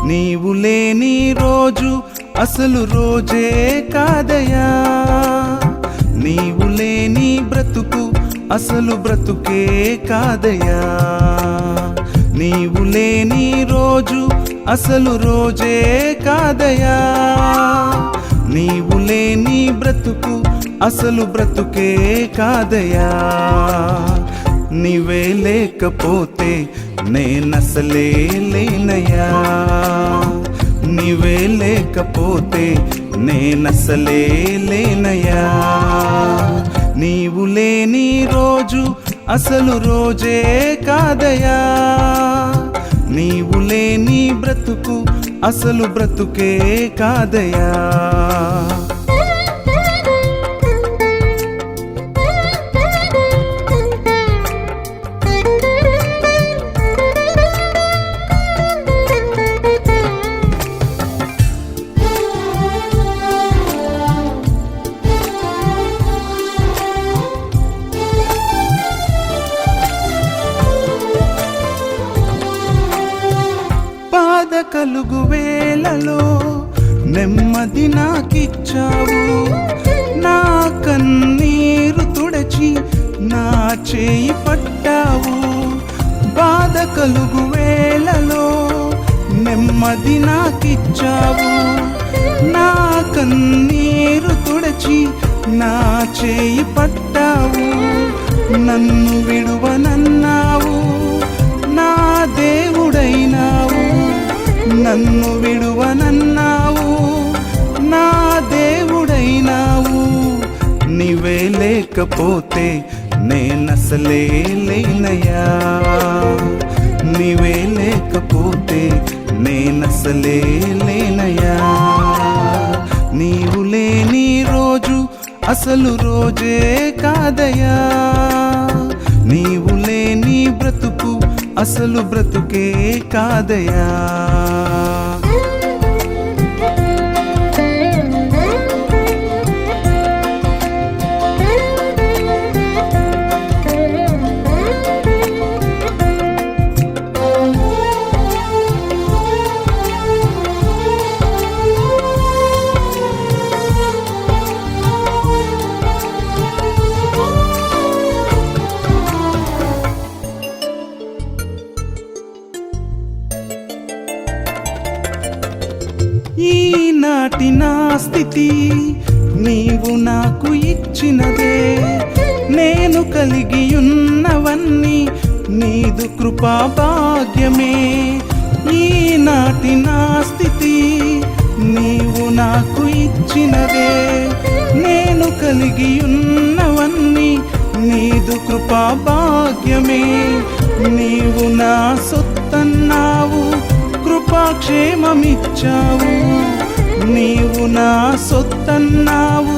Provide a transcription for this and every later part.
నీవు లేని రోజు అసలు రోజే కాదయా, నీవు లేని బ్రతుకు అసలు బ్రతుకే కాదయా, నీవు లేని రోజు అసలు రోజే కాదయా, నీవు లేని బ్రతుకు అసలు బ్రతుకే కాదయా, నీవే లేకపోతే నేనసలే లేనయ్యా, నీవే లేకపోతే నేనసలే లేనయ్యా, నీవు లేని రోజు అసలు రోజే కాదయా, నీవు లేని బ్రతుకు అసలు బ్రతుకే కాదయా. బాధ కలుగు వేళలో నెమ్మది నాకిచ్చావు, నా కన్నీరు తుడచి నా చేయి పట్టావు, బాధ కలుగు వేళలో నెమ్మది నాకిచ్చావు, నా కన్నీరు తుడచి నా చేయి పట్టావు, నన్ను విడువనన్నావు నా దేవుడైనావు, నన్ను విడువనన్నావు నా దేవుడైనావు, నీవే లేకపోతే నేనసలే లేనయ్యా, నీవే లేకపోతే నేనసలే లేనయ్యా, నీవు లేని రోజు అసలు రోజే కాదయా, నీవు లేని బ్రతుకు అసలు బ్రతుకే కాదయా. ఈనాటి నా స్థితి నీవు నాకు ఇచ్చినదే, నేను కలిగి ఉన్నవన్నీ నీదు కృపా భాగ్యమే, ఈనాటి నా స్థితి నీవు నాకు ఇచ్చినదే, నేను కలిగి ఉన్నవన్నీ నీదు కృపా భాగ్యమే, నీవు నా సొత్తన్నావు కృపాక్షేమమిచ్చావు, నీవు నా సొత్తన్నావు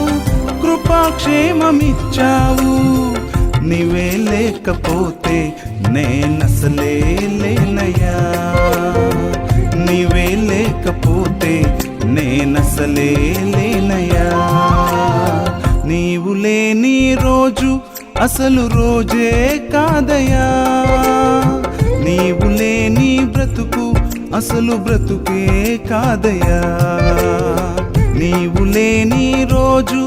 కృపాక్షేమమిచ్చావు, నీవే లేకపోతే నేనసలే లేనయ్యా, నీవే లేకపోతే నేనసలే లేనయ్యా, నీవు లేని రోజు అసలు రోజే కాదయా, నీవు లేని బ్రతుకు అసలు బ్రతుకే కాదయా, నీవు లేని రోజు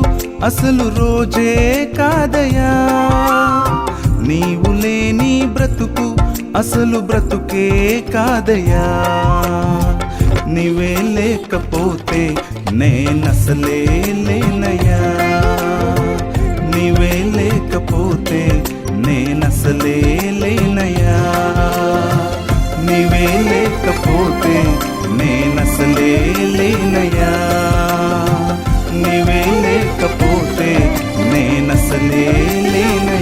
అసలు రోజే కాదయా, నీవు లేని బ్రతుకు అసలు బ్రతుకే కాదయా, నీవే లేకపోతే నేనసలే లేనయ్యా, నీవే లేకపోతే నేనసలే లేనయ్యా, నీవే లేకపోతే నేనసలే లేనయ్యా, నీవే లేకపోతే నేనసలే లేనయ్యా.